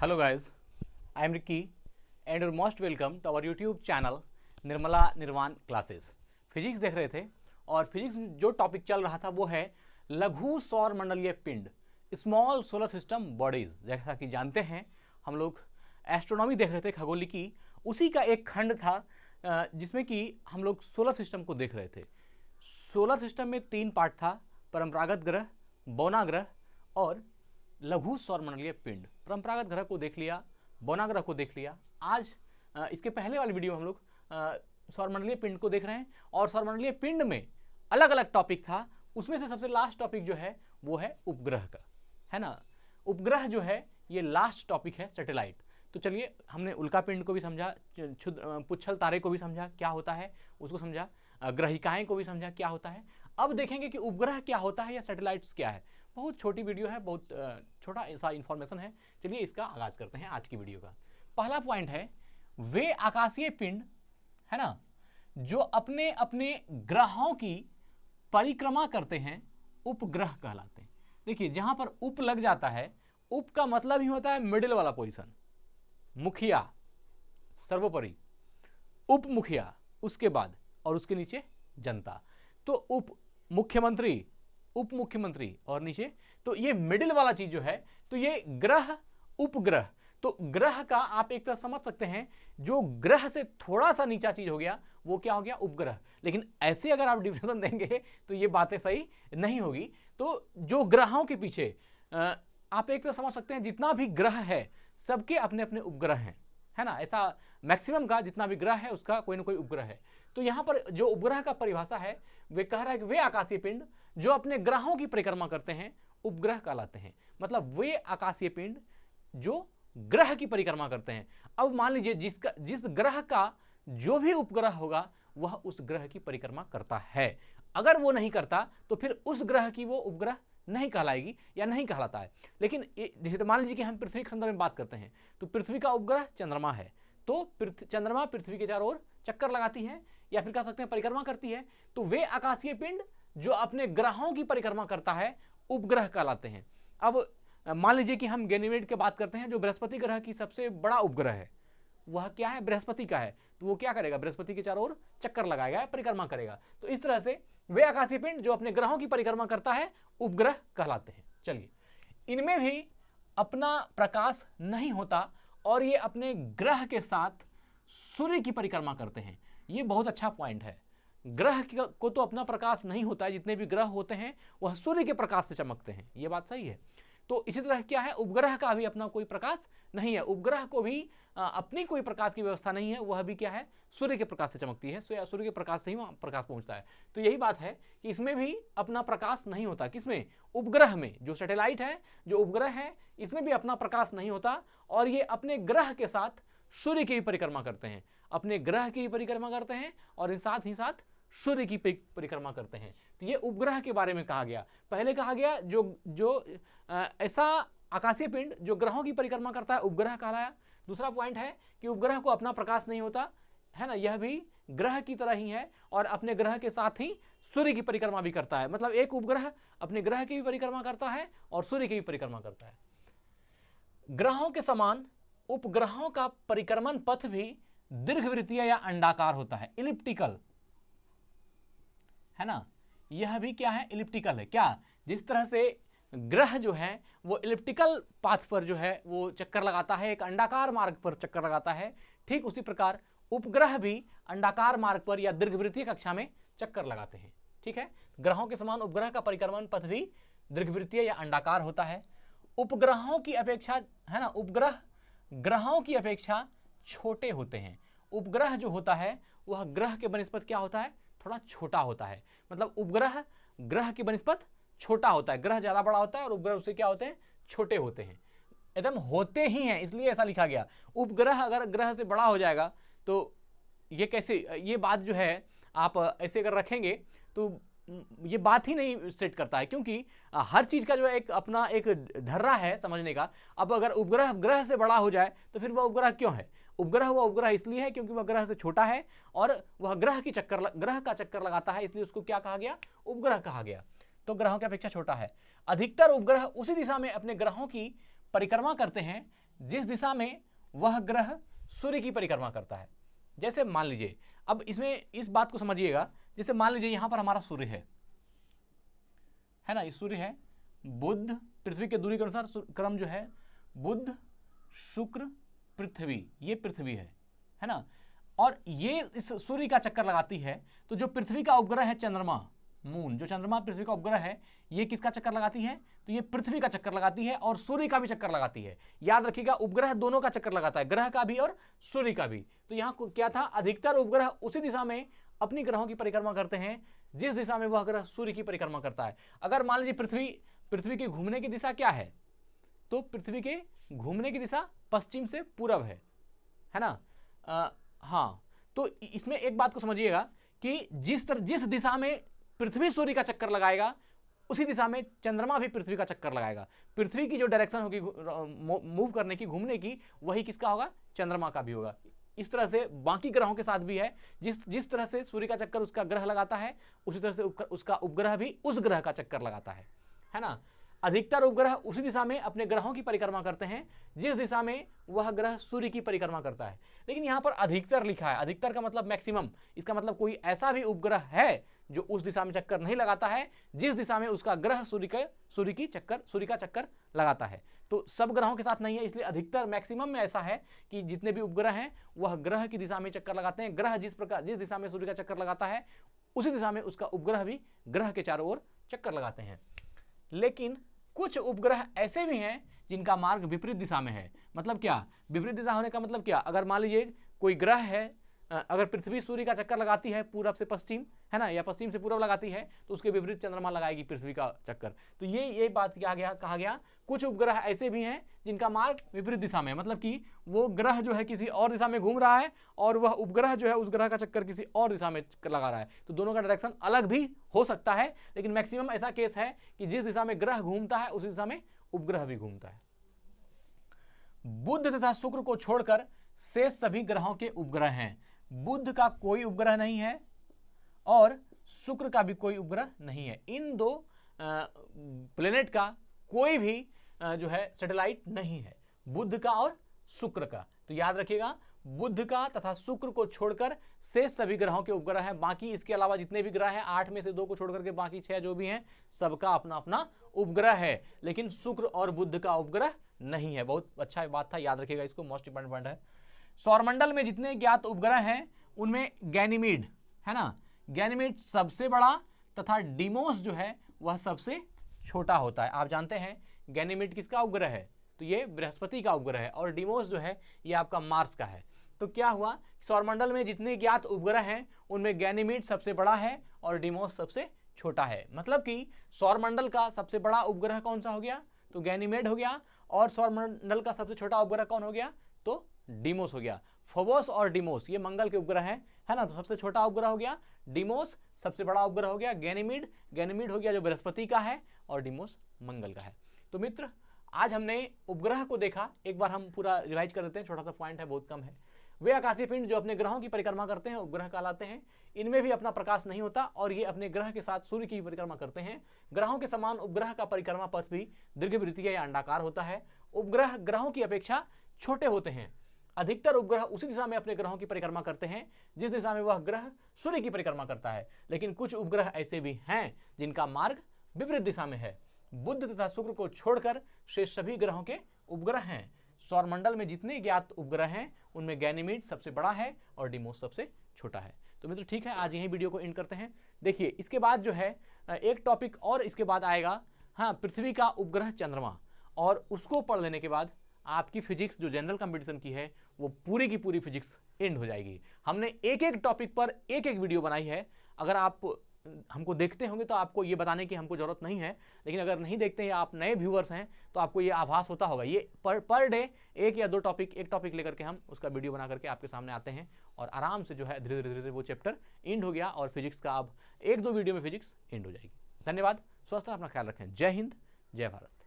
Hello guys, I am Ricky and you're most welcome to our YouTube channel Nirmala निर्वाण classes. Physics देख रहे थे और फिजिक्स जो टॉपिक चल रहा था वो है लघु सौर मंडलीय पिंड, स्मॉल सोलर सिस्टम बॉडीज। जैसा कि जानते हैं हम लोग एस्ट्रोनॉमी देख रहे थे, खगोलिकी, उसी का एक खंड था जिसमें कि हम लोग सोलर सिस्टम को देख रहे थे। सोलर सिस्टम में 3 पार्ट था, परंपरागत ग्रह, बौना ग्रह और लघु सौरमंडलीय पिंड। परंपरागत ग्रह को देख लिया, बौना ग्रह को देख लिया। आज इसके पहले वाली वीडियो में हम लोग सौरमंडलीय पिंड को देख रहे हैं और सौरमंडलीय पिंड में अलग अलग टॉपिक था। उसमें से सबसे लास्ट टॉपिक जो है वो है उपग्रह का, है ना। उपग्रह जो है ये लास्ट टॉपिक है, सैटेलाइट। तो चलिए, हमने उल्का पिंड को भी समझा, पुच्छल तारे को भी समझा क्या होता है उसको समझा, ग्रहिकाएं को भी समझा क्या होता है। अब देखेंगे कि उपग्रह क्या होता है या सैटेलाइट्स क्या है। बहुत छोटी वीडियो है, बहुत छोटा ऐसा इन्फॉर्मेशन है। चलिए इसका आगाज करते हैं आज की वीडियो का। पहला पॉइंट है, वे आकाशीय पिंड, है ना, जो अपने अपने ग्रहों की परिक्रमा करते हैं उपग्रह कहलाते हैं। देखिए, जहां पर उप लग जाता है, उप का मतलब ही होता है मिडिल वाला पोजीशन, मुखिया सर्वोपरि, उप मुखिया उसके बाद और उसके नीचे जनता। तो उप मुख्यमंत्री, उप मुख्यमंत्री और नीचे, तो ये मिडिल वाला चीज जो है, तो ये ग्रह उपग्रह। तो ग्रह का आप एक तरह समझ सकते हैं, जो ग्रह से थोड़ा सा नीचा चीज हो गया वो क्या हो गया, उपग्रह। लेकिन ऐसे अगर आप डिफिनेशन देंगे तो ये बातें सही नहीं होगी। तो जो ग्रहों के पीछे आप एक तरह समझ सकते हैं, जितना भी ग्रह है सबके अपने अपने उपग्रह हैं, है ना। ऐसा मैक्सिमम का जितना भी ग्रह है उसका कोई ना कोई उपग्रह है। तो यहां पर जो उपग्रह का परिभाषा है, वे कह रहा है कि वे आकाशीय पिंड जो अपने ग्रहों की परिक्रमा करते हैं उपग्रह कहलाते हैं। मतलब वे आकाशीय पिंड जो ग्रह की परिक्रमा करते हैं। अब मान लीजिए जिस ग्रह का जो भी उपग्रह होगा वह उस ग्रह की परिक्रमा करता है। अगर वो नहीं करता तो फिर उस ग्रह की वो उपग्रह नहीं कहलाएगी या नहीं कहलाता है। लेकिन जैसे मान लीजिए कि हम पृथ्वी के संदर्भ में बात करते हैं, तो पृथ्वी का उपग्रह चंद्रमा है। तो चंद्रमा पृथ्वी के चारों ओर चक्कर लगाती है या फिर कह सकते हैं परिक्रमा करती है। तो वे आकाशीय पिंड जो अपने ग्रहों की परिक्रमा करता है उपग्रह कहलाते हैं। अब मान लीजिए कि हम गैनीमेड की बात करते हैं, जो बृहस्पति ग्रह की सबसे बड़ा उपग्रह है, वह क्या है, बृहस्पति का है। तो वो क्या करेगा, बृहस्पति के चारों ओर चक्कर लगाएगा, परिक्रमा करेगा। तो इस तरह से वे आकाशीय पिंड जो अपने ग्रहों की परिक्रमा करता है उपग्रह कहलाते हैं। चलिए, इनमें भी अपना प्रकाश नहीं होता और ये अपने ग्रह के साथ सूर्य की परिक्रमा करते हैं। ये बहुत अच्छा पॉइंट है। ग्रह को तो अपना प्रकाश नहीं होता है, जितने भी ग्रह होते हैं वह सूर्य के प्रकाश से चमकते हैं, ये बात सही है। तो इसी तरह क्या है, उपग्रह का भी अपना कोई प्रकाश नहीं है, उपग्रह को भी अपनी कोई प्रकाश की व्यवस्था नहीं है, वह भी क्या है, सूर्य के प्रकाश से चमकती है, सूर्य के प्रकाश से ही वहाँ प्रकाश पहुंचता है। तो यही बात है कि इसमें भी अपना प्रकाश नहीं होता। किसमें, उपग्रह में। जो सैटेलाइट है, जो उपग्रह है, इसमें भी अपना प्रकाश नहीं होता और ये अपने ग्रह के साथ सूर्य की भी परिक्रमा करते हैं, अपने ग्रह की भी परिक्रमा करते हैं और साथ ही साथ सूर्य की परिक्रमा करते हैं। तो ये उपग्रह के बारे में कहा गया। पहले कहा गया जो ऐसा आकाशीय पिंड जो ग्रहों की परिक्रमा करता है उपग्रह कहलाया। दूसरा पॉइंट है कि उपग्रह को अपना प्रकाश नहीं होता, है ना, यह भी ग्रह की तरह ही है और अपने ग्रह के साथ ही सूर्य की परिक्रमा भी करता है। मतलब एक उपग्रह अपने ग्रह की भी परिक्रमा करता है और सूर्य की भी परिक्रमा करता है। ग्रहों के समान उपग्रहों का परिक्रमण पथ भी दीर्घवृत्तीय या अंडाकार होता है, इलिप्टिकल, है ना। यह भी क्या है, इलिप्टिकल है। क्या, जिस तरह से ग्रह जो है वो इलिप्टिकल पाथ पर जो है वो चक्कर लगाता है, एक अंडाकार मार्ग पर चक्कर लगाता है, ठीक उसी प्रकार उपग्रह भी अंडाकार मार्ग पर या दीर्घवृत्तीय कक्षा में चक्कर लगाते हैं। ठीक है, ग्रहों के समान उपग्रह का परिक्रमण पथ भी दीर्घवृत्तीय या अंडाकार होता है। उपग्रहों की अपेक्षा, है ना, उपग्रह ग्रहों की अपेक्षा छोटे होते हैं। उपग्रह जो होता है वह ग्रह के बनिस्पत क्या होता है, थोड़ा छोटा होता है। मतलब उपग्रह ग्रह की बनिस्पत छोटा होता है, ग्रह ज्यादा बड़ा होता है और उपग्रह उससे क्या होते हैं, छोटे होते हैं। एकदम होते ही हैं, इसलिए ऐसा लिखा गया। उपग्रह अगर ग्रह से बड़ा हो जाएगा तो ये कैसे, ये बात जो है आप ऐसे अगर रखेंगे तो ये बात ही नहीं सेट करता है, क्योंकि हर चीज का जो है एक अपना एक ढर्रा है समझने का। अब अगर उपग्रह ग्रह से बड़ा हो जाए तो फिर वह उपग्रह क्यों है, उपग्रह हुआ उपग्रह इसलिए है क्योंकि वह ग्रह से छोटा है और वह ग्रह का चक्कर लगाता है, इसलिए उसको क्या कहा गया, उपग्रह कहा गया। तो ग्रहों की अपेक्षा छोटा है। अधिकतर उपग्रह उसी दिशा में अपने ग्रहों की परिक्रमा करते हैं जिस दिशा में वह ग्रह सूर्य की परिक्रमा करता है। जैसे मान लीजिए, अब इसमें इस बात को समझिएगा, जैसे मान लीजिए यहां पर हमारा सूर्य है ना, इस सूर्य है, बुध, पृथ्वी के दूरी के अनुसार क्रम जो है बुध शुक्र पृथ्वी, ये पृथ्वी है ना, और ये इस सूर्य का चक्कर लगाती है। तो जो पृथ्वी का उपग्रह है चंद्रमा, मून, जो चंद्रमा पृथ्वी का उपग्रह है, ये किसका चक्कर लगाती है? तो ये पृथ्वी का चक्कर लगाती है और सूर्य का भी चक्कर लगाती है। याद रखिएगा, उपग्रह दोनों का चक्कर लगाता है, ग्रह का भी और सूर्य का भी। तो यहाँ क्या था, अधिकतर उपग्रह उसी दिशा में अपनी ग्रहों की परिक्रमा करते हैं जिस दिशा में वह ग्रह सूर्य की परिक्रमा करता है। अगर मान लीजिए पृथ्वी की घूमने की दिशा क्या है, तो पृथ्वी के घूमने की दिशा पश्चिम से पूरब है ना। हाँ, तो इसमें एक बात को समझिएगा कि जिस दिशा में पृथ्वी सूर्य का चक्कर लगाएगा, उसी दिशा में चंद्रमा भी पृथ्वी का चक्कर लगाएगा। पृथ्वी की जो डायरेक्शन होगी मूव करने की, घूमने की, वही किसका होगा? चंद्रमा का भी होगा। इस तरह से बाकी ग्रहों के साथ भी है, जिस तरह से सूर्य का चक्कर उसका ग्रह लगाता है, उसी तरह से उसका उपग्रह भी उस ग्रह का चक्कर लगाता है ना। अधिकतर उपग्रह उसी दिशा में अपने ग्रहों की परिक्रमा करते हैं जिस दिशा में वह ग्रह सूर्य की परिक्रमा करता है। लेकिन यहाँ पर अधिकतर लिखा है, अधिकतर का मतलब मैक्सिमम, इसका मतलब कोई ऐसा भी उपग्रह है जो उस दिशा में चक्कर नहीं लगाता है जिस दिशा में उसका ग्रह सूर्य का चक्कर लगाता है। तो सब ग्रहों के साथ नहीं है, इसलिए अधिकतर मैक्सिमम में ऐसा है कि जितने भी उपग्रह हैं वह ग्रह की दिशा में चक्कर लगाते हैं। ग्रह जिस दिशा में सूर्य का चक्कर लगाता है, उसी दिशा में उसका उपग्रह भी ग्रह के चारों ओर चक्कर लगाते हैं। लेकिन कुछ उपग्रह ऐसे भी हैं जिनका मार्ग विपरीत दिशा में है। मतलब क्या विपरीत दिशा होने का मतलब क्या? अगर मान लीजिए कोई ग्रह है, अगर पृथ्वी सूर्य का चक्कर लगाती है पूरब से पश्चिम, है ना, या पश्चिम से पूरब लगाती है, तो उसके विपरीत चंद्रमा लगाएगी पृथ्वी का चक्कर। तो ये बात कहा गया कुछ उपग्रह ऐसे भी हैं जिनका मार्ग विपरीत दिशा में है। मतलब कि वो ग्रह जो है किसी और दिशा में घूम रहा है और वह उपग्रह जो है उस ग्रह का चक्कर किसी और दिशा में लगा रहा है। तो दोनों का डायरेक्शन अलग भी हो सकता है, लेकिन मैक्सिमम ऐसा केस है कि जिस दिशा में ग्रह घूमता है उसी दिशा में उपग्रह भी घूमता है। बुध तथा शुक्र को छोड़कर शेष सभी ग्रहों के उपग्रह हैं। बुध का कोई उपग्रह नहीं है और शुक्र का भी कोई उपग्रह नहीं है। इन दो प्लेनेट का कोई भी जो है सैटेलाइट नहीं है, बुध का और शुक्र का। तो याद रखिएगा, बुध का तथा शुक्र को छोड़कर शेष सभी ग्रहों के उपग्रह हैं। बाकी इसके अलावा जितने भी ग्रह हैं, 8 में से 2 को छोड़कर के बाकी 6 जो भी हैं, सबका अपना अपना उपग्रह है, लेकिन शुक्र और बुध का उपग्रह नहीं है। बहुत अच्छा बात था, याद रखिएगा इसको, मोस्ट इंपोर्टेंट पॉइंट है। सौरमंडल में जितने ज्ञात उपग्रह हैं उनमें गैनीमीड, है ना, गैनीमीड सबसे बड़ा तथा डिमोस जो है वह सबसे छोटा होता है। आप जानते हैं गैनीमीड किसका उपग्रह है? तो ये बृहस्पति का उपग्रह है और डिमोस जो है ये आपका मार्स का है। तो क्या हुआ, सौरमंडल में जितने ज्ञात उपग्रह हैं उनमें गैनीमीड सबसे बड़ा है और डिमोस सबसे छोटा है। मतलब कि सौरमंडल का सबसे बड़ा उपग्रह कौन सा हो गया? तो गैनीमेड हो गया, और सौरमंडल का सबसे छोटा उपग्रह कौन हो गया? तो डिमोस हो गया। फोबोस और डिमोस ये मंगल के उपग्रह हैं, है ना, तो सबसे छोटा उपग्रह हो गया डिमोस, सबसे बड़ा उपग्रह हो गया गैनीमीड हो गया जो बृहस्पति का है, और डिमोस मंगल का है। तो मित्र, आज हमने उपग्रह को देखा, एक बार हम पूरा रिवाइज कर देते हैं, छोटा सा पॉइंट है, बहुत कम है। वे आकाशीय पिंड जो अपने ग्रहों की परिक्रमा करते हैं उपग्रह कहलाते हैं। इनमें भी अपना प्रकाश नहीं होता और ये अपने ग्रह के साथ सूर्य की परिक्रमा करते हैं। ग्रहों के समान उपग्रह का परिक्रमा पथ भी दीर्घवृत्तीय या अंडाकार होता है। उपग्रह ग्रहों की अपेक्षा छोटे होते हैं। अधिकतर उपग्रह उसी दिशा में अपने ग्रहों की परिक्रमा करते हैं जिस दिशा में वह ग्रह सूर्य की परिक्रमा करता है। लेकिन कुछ उपग्रह ऐसे भी हैं जिनका मार्ग विपरीत दिशा में है। बुध तथा शुक्र को छोड़कर शेष सभी ग्रहों के उपग्रह हैं। सौरमंडल में जितने ज्ञात उपग्रह हैं उनमें गैनीमीड सबसे बड़ा है और डिमोस सबसे छोटा है। तो मित्र ठीक है, आज यही वीडियो को एंड करते हैं। देखिए इसके बाद जो है एक टॉपिक और इसके बाद आएगा, हाँ, पृथ्वी का उपग्रह चंद्रमा, और उसको पढ़ लेने के बाद आपकी फिजिक्स जो जनरल कंपटीशन की है वो पूरी की पूरी फिजिक्स एंड हो जाएगी। हमने एक एक टॉपिक पर एक एक वीडियो बनाई है। अगर आप हमको देखते होंगे तो आपको ये बताने की हमको ज़रूरत नहीं है, लेकिन अगर नहीं देखते हैं या आप नए व्यूअर्स हैं तो आपको ये आभास होता होगा। ये पर डे एक या दो टॉपिक, एक टॉपिक लेकर के हम उसका वीडियो बना करके आपके सामने आते हैं और आराम से जो है धीरे धीरे वो चैप्टर एंड हो गया और फिजिक्स का अब 1-2 वीडियो में फिजिक्स एंड हो जाएगी। धन्यवाद, स्वस्थ अपना ख्याल रखें। जय हिंद, जय भारत।